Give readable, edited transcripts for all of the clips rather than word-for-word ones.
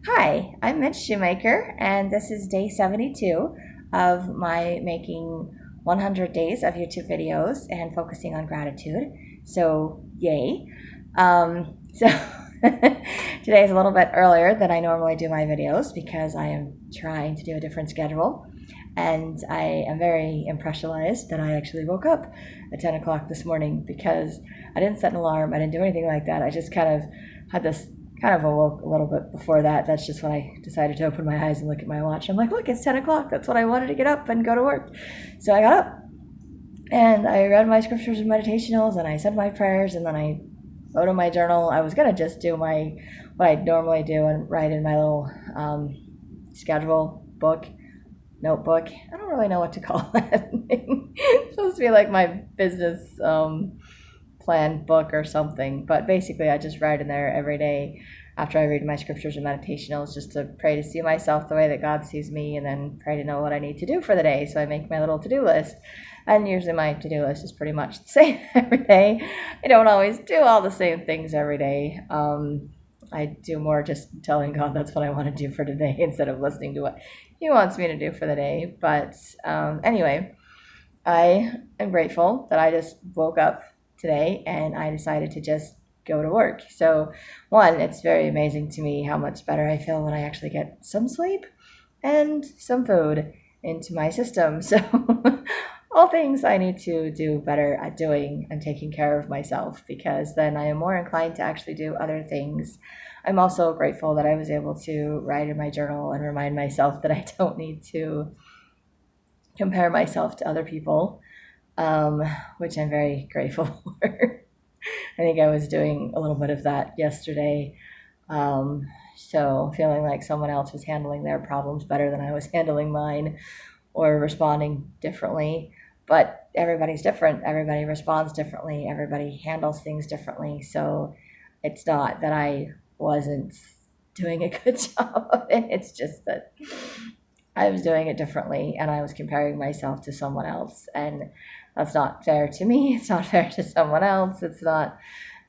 Hi, I'm Mitch Shoemaker, and this is day 72 of my making 100 days of YouTube videos and focusing on gratitude. So, yay. So, today is a little bit earlier than I normally do my videos because I am trying to do a different schedule. And I am very impressionized that I actually woke up at 10 o'clock this morning because I didn't set an alarm. I didn't do anything like that. I just kind of had this kind of awoke a little bit before that. That's just when I decided to open my eyes and look at my watch. I'm like, look, it's 10 o'clock. That's when I wanted to get up and go to work. So I got up and I read my scriptures and meditationals and I said my prayers and then I wrote in my journal. I was going to just do what I normally do and write in my little schedule book, notebook. I don't really know what to call that thing. It's supposed to be like my business plan book or something, but basically I just write in there every day after I read my scriptures and meditationals just to pray to see myself the way that God sees me and then pray to know what I need to do for the day. So I make my little to-do list, and usually my to-do list is pretty much the same every day. I don't always do all the same things every day. I do more just telling God that's what I want to do for today instead of listening to what He wants me to do for the day. But anyway, I am grateful that I just woke up today and I decided to just go to work. So, one, it's very amazing to me how much better I feel when I actually get some sleep and some food into my system. So, all things I need to do better at doing and taking care of myself because then I am more inclined to actually do other things. I'm also grateful that I was able to write in my journal and remind myself that I don't need to compare myself to other people, which I'm very grateful for. I think I was doing a little bit of that yesterday. So feeling like someone else was handling their problems better than I was handling mine or responding differently. But everybody's different. Everybody responds differently. Everybody handles things differently. So it's not that I wasn't doing a good job of it. It's just that I was doing it differently and I was comparing myself to someone else. And that's not fair to me. It's not fair to someone else. It's not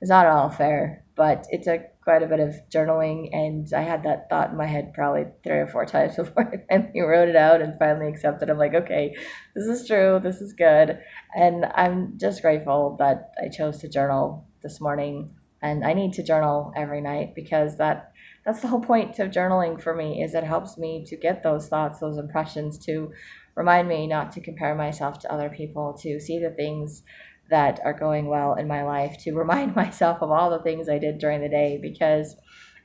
all fair, but it took quite a bit of journaling, and I had that thought in my head probably 3 or 4 times before I finally wrote it out and finally accepted. I'm like, okay, this is true, this is good, and I'm just grateful that I chose to journal this morning. And I need to journal every night because that's the whole point of journaling for me, is it helps me to get those thoughts, those impressions, to remind me not to compare myself to other people, to see the things that are going well in my life, to remind myself of all the things I did during the day, because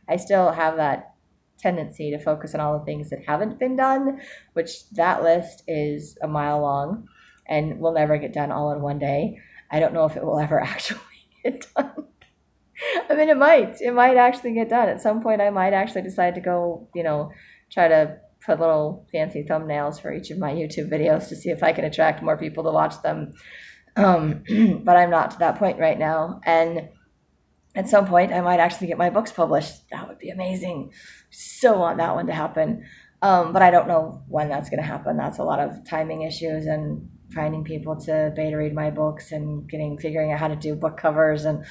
I still have that tendency to focus on all the things that haven't been done, which that list is a mile long and will never get done all in one day. I don't know if it will ever actually get done. I mean, it might actually get done. At some point, I might actually decide to go, try to put little fancy thumbnails for each of my YouTube videos to see if I can attract more people to watch them. But I'm not to that point right now. And at some point, I might actually get my books published. That would be amazing. So want that one to happen. But I don't know when that's going to happen. That's a lot of timing issues and finding people to beta read my books and figuring out how to do book covers and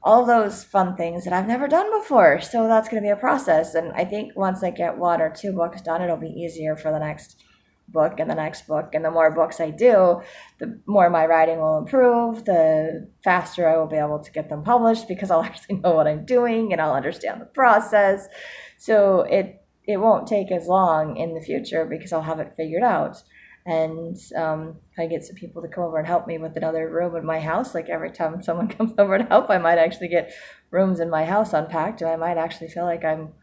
all of those fun things that I've never done before. So that's going to be a process. And I think once I get 1 or 2 books done, it'll be easier for the next book and the next book. And the more books I do, the more my writing will improve, the faster I will be able to get them published because I'll actually know what I'm doing and I'll understand the process. So it won't take as long in the future because I'll have it figured out. And I get some people to come over and help me with another room in my house. Like every time someone comes over to help, I might actually get rooms in my house unpacked, and I might actually feel like I'm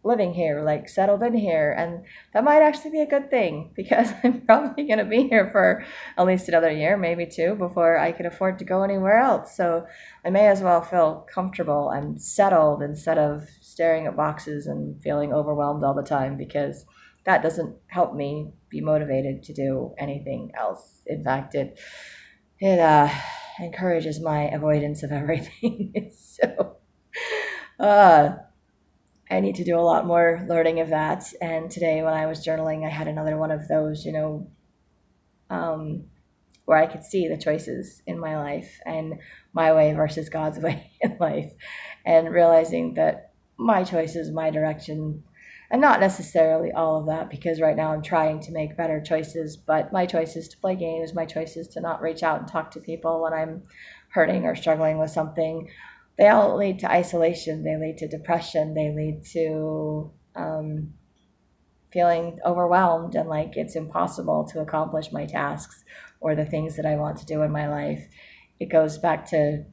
living here, like settled in here. And that might actually be a good thing because I'm probably going to be here for at least another year, maybe 2, before I can afford to go anywhere else. So I may as well feel comfortable and settled instead of staring at boxes and feeling overwhelmed all the time, because that doesn't help me be motivated to do anything else. In fact, it encourages my avoidance of everything. So I need to do a lot more learning of that. And today when I was journaling, I had another one of those, where I could see the choices in my life and my way versus God's way in life, and realizing that my choices, my direction, And not necessarily all of that, because right now I'm trying to make better choices, but my choices to play games, my choices to not reach out and talk to people when I'm hurting or struggling with something, they all lead to isolation. They lead to depression. They lead to feeling overwhelmed and like it's impossible to accomplish my tasks or the things that I want to do in my life. It goes back to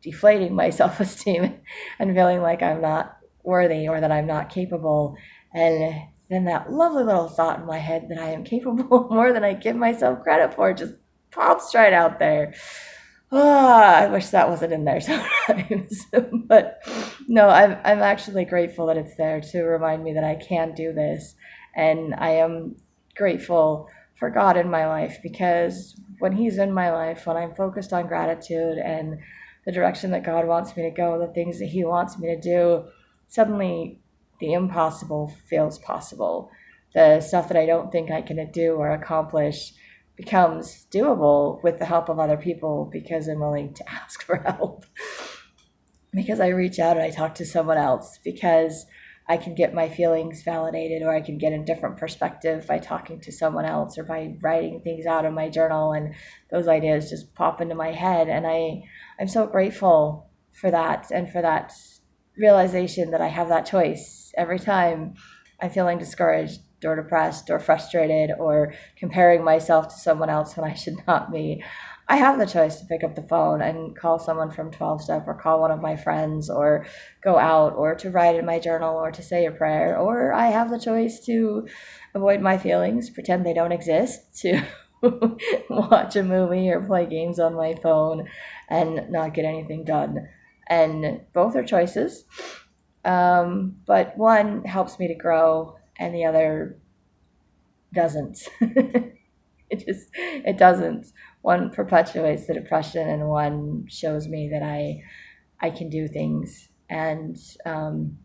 deflating my self-esteem and feeling like I'm not worthy or that I'm not capable. And then that lovely little thought in my head that I am capable more than I give myself credit for just pops right out there. I wish that wasn't in there sometimes. But no, I'm actually grateful that it's there to remind me that I can do this. And I am grateful for God in my life, because when He's in my life, when I'm focused on gratitude and the direction that God wants me to go, the things that He wants me to do, suddenly the impossible feels possible. The stuff that I don't think I can do or accomplish becomes doable with the help of other people, because I'm willing to ask for help, because I reach out and I talk to someone else, because I can get my feelings validated, or I can get a different perspective by talking to someone else or by writing things out in my journal, and those ideas just pop into my head. And I'm so grateful for that, and for that realization that I have that choice every time I'm feeling discouraged or depressed or frustrated or comparing myself to someone else when I should not be. I have the choice to pick up the phone and call someone from 12 Step, or call one of my friends, or go out, or to write in my journal, or to say a prayer. Or I have the choice to avoid my feelings, pretend they don't exist, to watch a movie or play games on my phone and not get anything done. And both are choices. But one helps me to grow and the other doesn't. It doesn't. One perpetuates the depression, and one shows me that I can do things. And I'm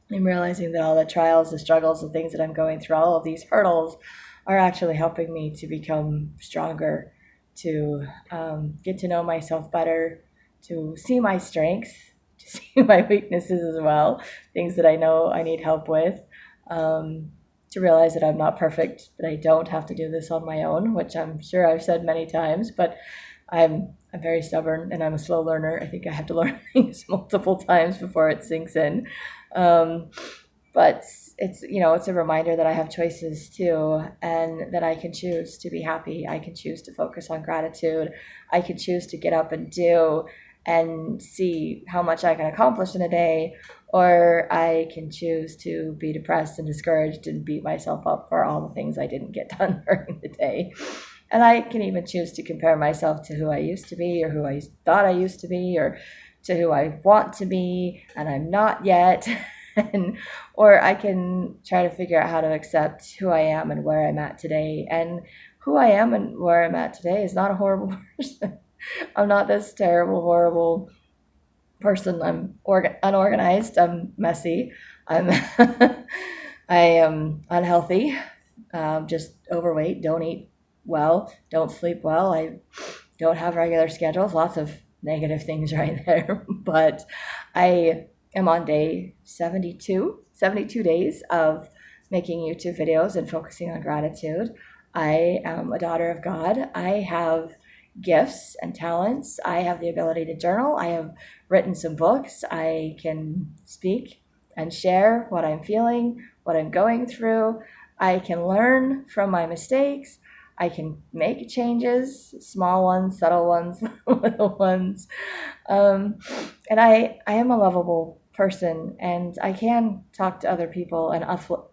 realizing that all the trials, the struggles, the things that I'm going through, all of these hurdles are actually helping me to become stronger, to get to know myself better, to see my strengths, to see my weaknesses as well, things that I know I need help with, to realize that I'm not perfect, that I don't have to do this on my own, which I'm sure I've said many times, but I'm very stubborn and I'm a slow learner. I think I have to learn things multiple times before it sinks in. But it's a reminder that I have choices too, and that I can choose to be happy. I can choose to focus on gratitude. I can choose to get up and do and see how much I can accomplish in a day, or I can choose to be depressed and discouraged and beat myself up for all the things I didn't get done during the day. And I can even choose to compare myself to who I used to be, or who I thought I used to be, or to who I want to be and I'm not yet. Or I can try to figure out how to accept who I am and where I'm at today. And who I am and where I'm at today is not a horrible person. I'm not this terrible, horrible person. I'm unorganized. I'm messy. I am unhealthy. Just overweight. Don't eat well. Don't sleep well. I don't have regular schedules. Lots of negative things right there. But I am on day 72 days of making YouTube videos and focusing on gratitude. I am a daughter of God. I have gifts and talents. I have the ability to journal. I have written some books. I can speak and share what I'm feeling, what I'm going through. I can learn from my mistakes. I can make changes, small ones, subtle ones, little ones. And I am a lovable person, and I can talk to other people and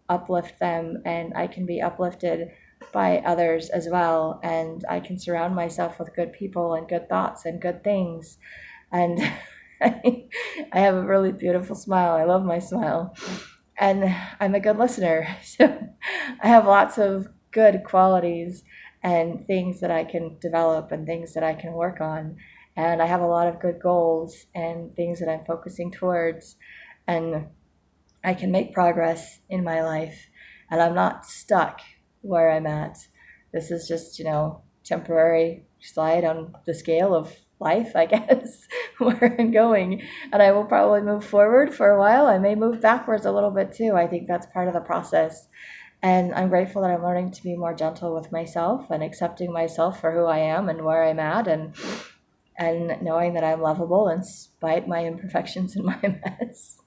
uplift them, and I can be uplifted by others as well, and I can surround myself with good people and good thoughts and good things. And I have a really beautiful smile. I love my smile. And I'm a good listener. So I have lots of good qualities and things that I can develop and things that I can work on. And I have a lot of good goals and things that I'm focusing towards. And I can make progress in my life. And I'm not stuck where I'm at. This is just, temporary slide on the scale of life, I guess, where I'm going. And I will probably move forward for a while. I may move backwards a little bit too. I think that's part of the process. And I'm grateful that I'm learning to be more gentle with myself and accepting myself for who I am and where I'm at, and knowing that I'm lovable in spite my imperfections and my mess.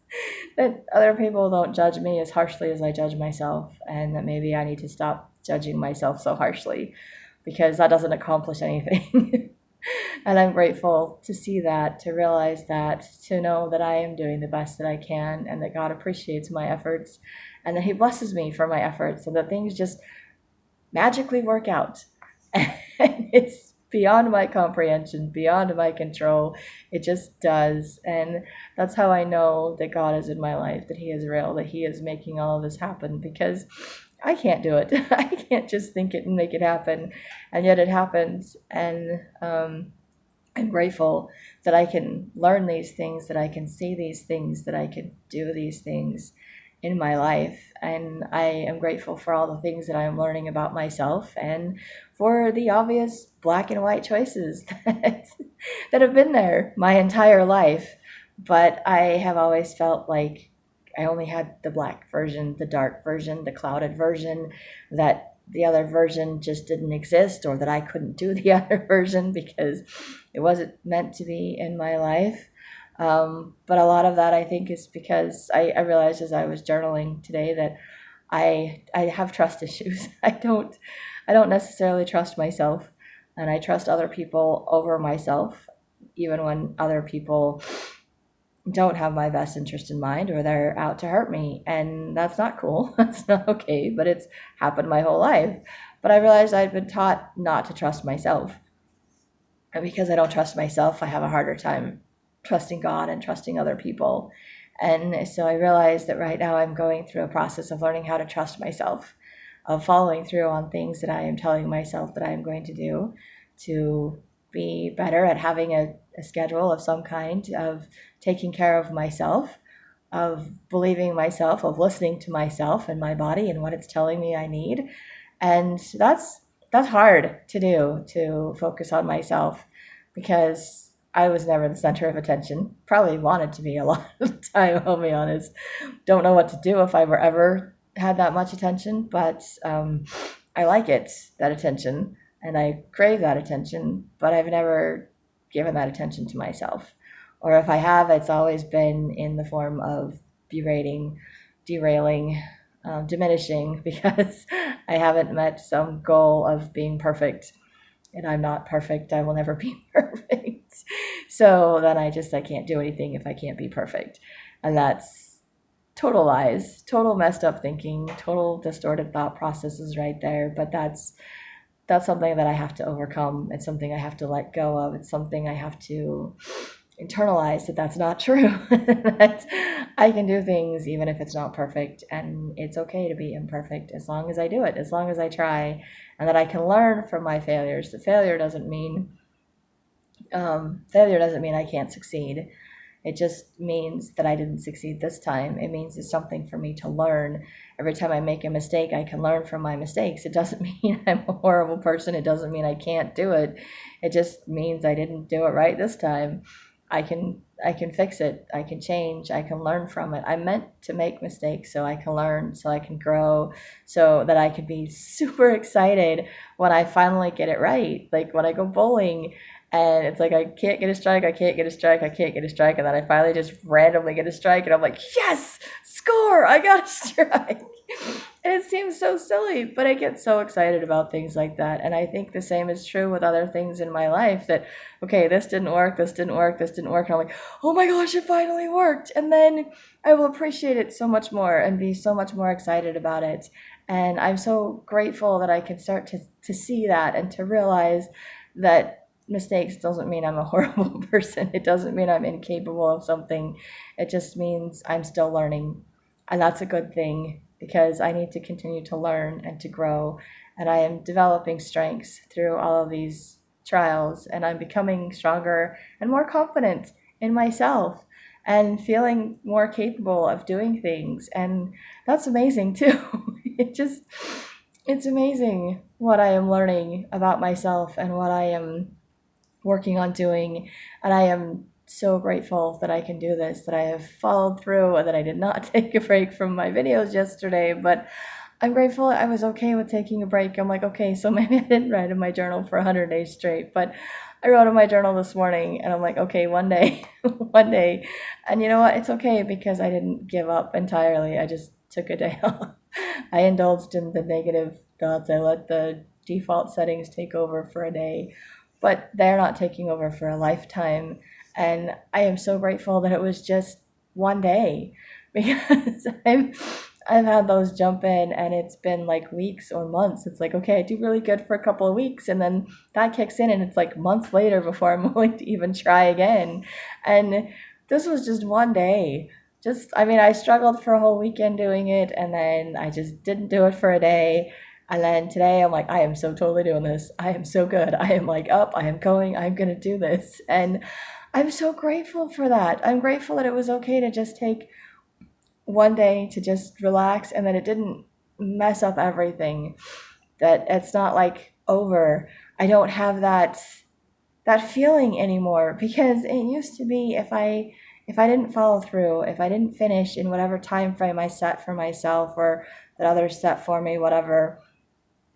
That other people don't judge me as harshly as I judge myself, and that maybe I need to stop judging myself so harshly because that doesn't accomplish anything. And I'm grateful to see that, to realize that, to know that I am doing the best that I can and that God appreciates my efforts and that He blesses me for my efforts and that things just magically work out. And it's beyond my comprehension, beyond my control. It just does. And that's how I know that God is in my life, that He is real, that He is making all of this happen, because I can't do it. I can't just think it and make it happen. And yet it happens. And I'm grateful that I can learn these things, that I can see these things, that I can do these things in my life. And I am grateful for all the things that I'm learning about myself and for the obvious black and white choices that have been there my entire life. But I have always felt like I only had the black version, the dark version, the clouded version, that the other version just didn't exist, or that I couldn't do the other version because it wasn't meant to be in my life. But a lot of that, I think, is because I realized as I was journaling today that I have trust issues. I don't necessarily trust myself, and I trust other people over myself, even when other people don't have my best interest in mind or they're out to hurt me. And that's not cool. That's not okay, but it's happened my whole life. But I realized I'd been taught not to trust myself. And because I don't trust myself, I have a harder time trusting God and trusting other people. And so I realized that right now I'm going through a process of learning how to trust myself, of following through on things that I am telling myself that I am going to do, to be better at having a schedule of some kind, of taking care of myself, of believing myself, of listening to myself and my body and what it's telling me I need. And that's hard to do, to focus on myself, because I was never the center of attention. Probably wanted to be a lot of the time, I'll be honest. Don't know what to do if I were ever had that much attention, but I like it, that attention, and I crave that attention, but I've never given that attention to myself. Or if I have, it's always been in the form of berating, derailing, diminishing, because I haven't met some goal of being perfect. And I'm not perfect. I will never be perfect. So then I can't do anything if I can't be perfect. And that's total lies, total messed up thinking, total distorted thought processes right there. But that's something that I have to overcome. It's something I have to let go of. It's something I have to internalize, that that's not true. That I can do things even if it's not perfect, and it's okay to be imperfect as long as I do it, as long as I try, and that I can learn from my failures. The failure doesn't mean I can't succeed. It just means that I didn't succeed this time. It means it's something for me to learn. Every time I make a mistake, I can learn from my mistakes. It doesn't mean I'm a horrible person. It doesn't mean I can't do it. It just means I didn't do it right this time. I can fix it. I can change. I can learn from it. I'm meant to make mistakes so I can learn, so I can grow, so that I can be super excited when I finally get it right. Like when I go bowling and it's like I can't get a strike, and then I finally just randomly get a strike, and I'm like, yes, score, I got a strike. And it seems so silly, but I get so excited about things like that. And I think the same is true with other things in my life, that, okay, this didn't work. And I'm like, oh my gosh, it finally worked. And then I will appreciate it so much more and be so much more excited about it. And I'm so grateful that I can start to see that and to realize that mistakes doesn't mean I'm a horrible person. It doesn't mean I'm incapable of something. It just means I'm still learning. And that's a good thing, because I need to continue to learn and to grow. And I am developing strengths through all of these trials, and I'm becoming stronger and more confident in myself and feeling more capable of doing things. And that's amazing too. It's amazing what I am learning about myself and what I am working on doing. And I am so grateful that I can do this, that I have followed through, and that I did not take a break from my videos yesterday. But I'm grateful I was okay with taking a break. I'm like, okay, so maybe I didn't write in my journal for 100 days straight, but I wrote in my journal this morning, and I'm like, okay, one day, one day. And you know what? It's okay because I didn't give up entirely. I just took a day off. I indulged in the negative thoughts. I let the default settings take over for a day, but they're not taking over for a lifetime. And I am so grateful that it was just one day because I've had those jump in and it's been like weeks or months. It's like, okay, I do really good for a couple of weeks and then that kicks in and it's like months later before I'm willing to even try again. And this was just one day. I mean, I struggled for a whole weekend doing it and then I just didn't do it for a day. And then today I'm like, I am so totally doing this. I am so good. I am like up, I am going, I'm going to do this. And I'm so grateful for that. I'm grateful that it was okay to just take one day to just relax and that it didn't mess up everything, that it's not like over. I don't have that feeling anymore because it used to be if I didn't follow through, if I didn't finish in whatever time frame I set for myself or that others set for me, whatever,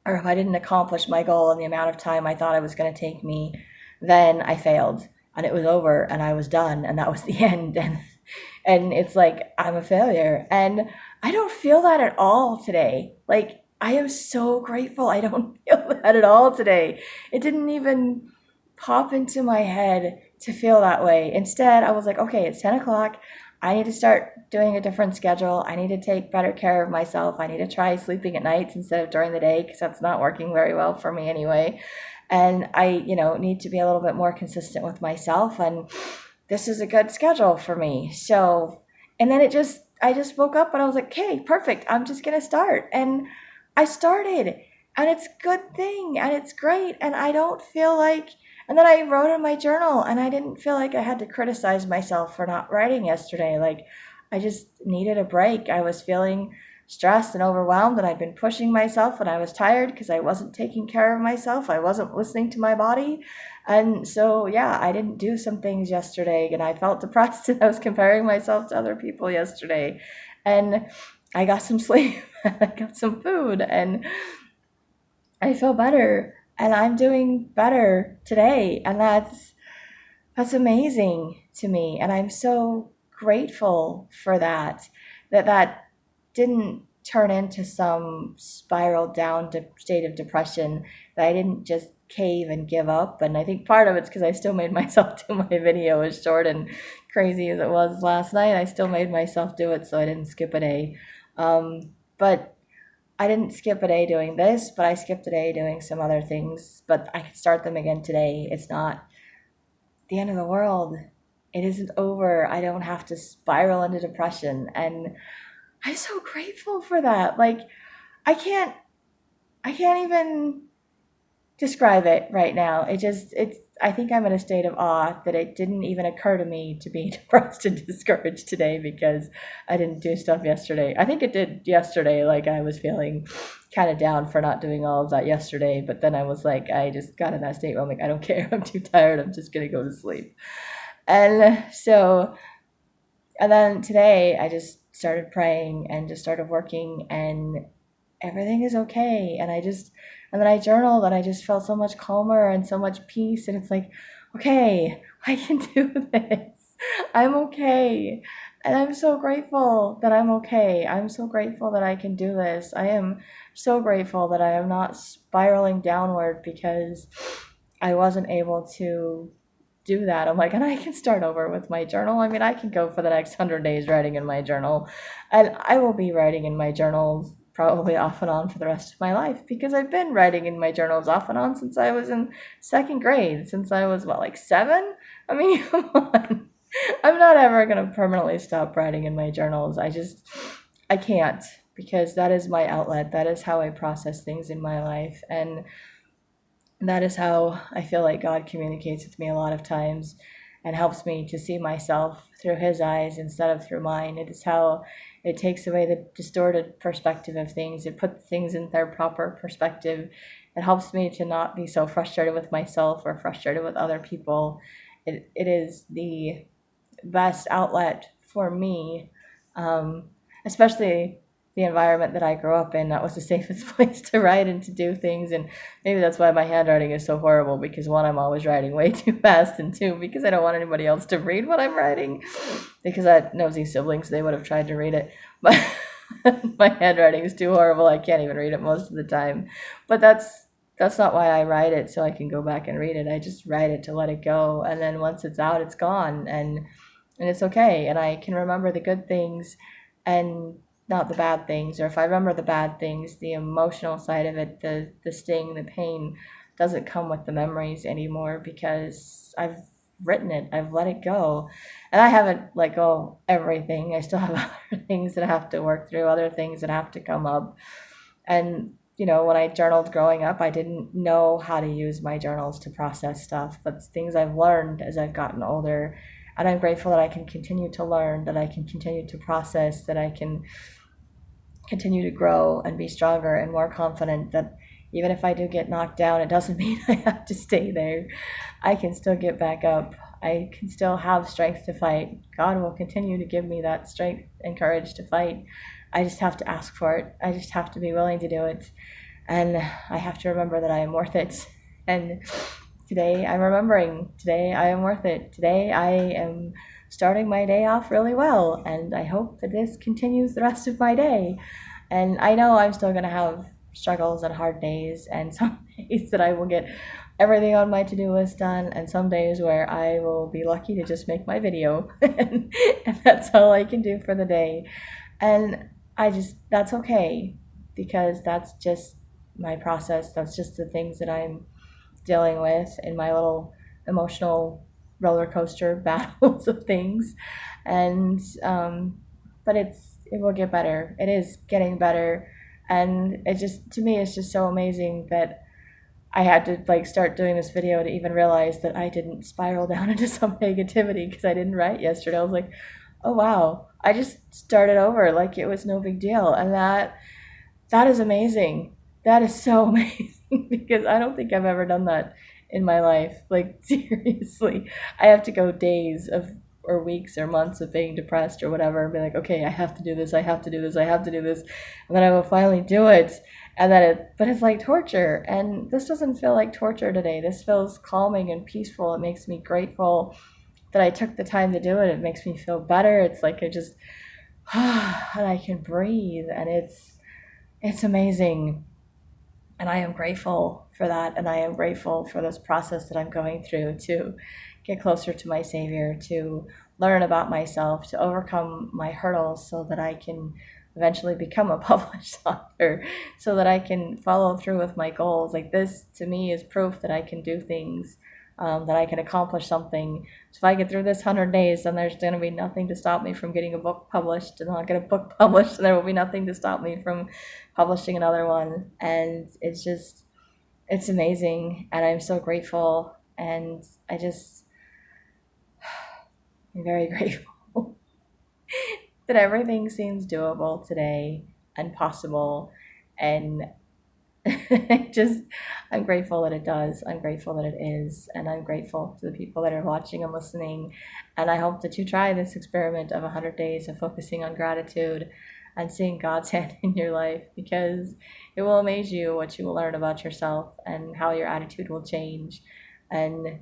or if I didn't accomplish my goal in the amount of time I thought it was going to take me, then I failed and it was over and I was done and that was the end. And it's like I'm a failure. And I don't feel that at all today. Like I am so grateful I don't feel that at all today. It didn't even pop into my head to feel that way. Instead, I was like, okay, it's 10 o'clock. I need to start doing a different schedule. I need to take better care of myself. I need to try sleeping at nights instead of during the day because that's not working very well for me anyway. And I, need to be a little bit more consistent with myself. And this is a good schedule for me. So, and then I just woke up and I was like, okay, perfect. I'm just going to start. And I started and it's a good thing and it's great. And I don't feel like, and then I wrote in my journal and I didn't feel like I had to criticize myself for not writing yesterday. Like I just needed a break. I was feeling stressed and overwhelmed and I'd been pushing myself and I was tired because I wasn't taking care of myself. I wasn't listening to my body. And so, yeah, I didn't do some things yesterday and I felt depressed and I was comparing myself to other people yesterday. And I got some sleep, I got some food, and I feel better and I'm doing better today. And that's amazing to me. And I'm so grateful for that didn't turn into some spiral down state of depression, that I didn't just cave and give up. And I think part of it's because I still made myself do my video, as short and crazy as it was last night. I still made myself do it, so I didn't skip a day. But I didn't skip a day doing this, but I skipped a day doing some other things. But I can start them again today. It's not the end of the world. It isn't over. I don't have to spiral into depression. And I'm so grateful for that. Like I can't even describe it right now. I think I'm in a state of awe that it didn't even occur to me to be depressed and discouraged today because I didn't do stuff yesterday. I think it did yesterday. Like I was feeling kind of down for not doing all of that yesterday, but then I was like, I just got in that state where I'm like, I don't care. I'm too tired. I'm just going to go to sleep. And so, and then today I just started praying and just started working and everything is okay. And then I journaled and I just felt so much calmer and so much peace. And it's like, okay, I can do this. I'm okay. And I'm so grateful that I'm okay. I'm so grateful that I can do this. I am so grateful that I am not spiraling downward because I wasn't able to do that. I'm like, and I can start over with my journal. I mean, I can go for the next 100 days writing in my journal. And I will be writing in my journals probably off and on for the rest of my life because I've been writing in my journals off and on since I was in second grade, since I was, like 7? I mean, come on. I'm not ever going to permanently stop writing in my journals. I can't, because that is my outlet. That is how I process things in my life. And that is how I feel like God communicates with me a lot of times and helps me to see myself through his eyes instead of through mine. It is how it takes away the distorted perspective of things. It puts things in their proper perspective it helps me to not be so frustrated with myself or frustrated with other people. It is the best outlet for me, um, especially the environment that I grew up in. That was the safest place to write and to do things. And maybe that's why my handwriting is so horrible, because one, I'm always writing way too fast, and two, because I don't want anybody else to read what I'm writing. Because I had nosy siblings, they would have tried to read it. But my handwriting is too horrible. I can't even read it most of the time. But that's not why I write it, so I can go back and read it. I just write it to let it go, and then once it's out, it's gone, and it's okay. And I can remember the good things and not the bad things. Or if I remember the bad things, the emotional side of it, the sting, the pain, doesn't come with the memories anymore, because I've written it, I've let it go. And I haven't let go everything. I still have other things that I have to work through, other things that have to come up. And when I journaled growing up, I didn't know how to use my journals to process stuff. But things I've learned as I've gotten older. And I'm grateful that I can continue to learn, that I can continue to process, that I can continue to grow and be stronger and more confident, that even if I do get knocked down, it doesn't mean I have to stay there. I can still get back up. I can still have strength to fight. God will continue to give me that strength and courage to fight. I just have to ask for it. I just have to be willing to do it. And I have to remember that I am worth it. And today I'm remembering, today I am worth it. Today I am starting my day off really well. And I hope that this continues the rest of my day. And I know I'm still going to have struggles and hard days, and some days that I will get everything on my to-do list done, and some days where I will be lucky to just make my video and that's all I can do for the day. And that's okay, because that's just my process. That's just the things that I'm dealing with in my little emotional roller coaster battles of things. And but it will get better. It is getting better. And it just, to me, it's just so amazing that I had to start doing this video to even realize that I didn't spiral down into some negativity because I didn't write yesterday. I was like, oh wow, I just started over like it was no big deal. And that is amazing. That is so amazing, because I don't think I've ever done that in my life. Like, seriously, I have to go days of or weeks or months of being depressed or whatever, and be like, okay, I have to do this, I have to do this, I have to do this, and then I will finally do it. And then but it's like torture. And this doesn't feel like torture today. This feels calming and peaceful. It makes me grateful that I took the time to do it. It makes me feel better. It's like I just and I can breathe, and it's amazing. And I am grateful for that, and I am grateful for this process that I'm going through to get closer to my Savior, to learn about myself, to overcome my hurdles so that I can eventually become a published author, so that I can follow through with my goals. Like, this to me is proof that I can do things, that I can accomplish something. So if I get through this 100 days, then there's going to be nothing to stop me from getting a book published, and I'll get a book published, and there will be nothing to stop me from publishing another one. And it's amazing, and I'm so grateful, and I'm very grateful that everything seems doable today and possible. And I'm grateful that it does. I'm grateful that it is. And I'm grateful to the people that are watching and listening. And I hope that you try this experiment of 100 days of focusing on gratitude and seeing God's hand in your life, because it will amaze you what you will learn about yourself and how your attitude will change, and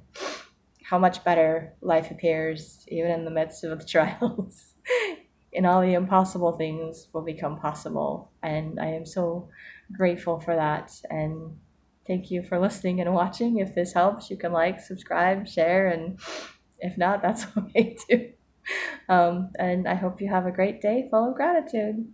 how much better life appears even in the midst of the trials. And all the impossible things will become possible. And I am so grateful for that. And thank you for listening and watching. If this helps, you can like, subscribe, share, and if not, that's okay too. And I hope you have a great day full of gratitude.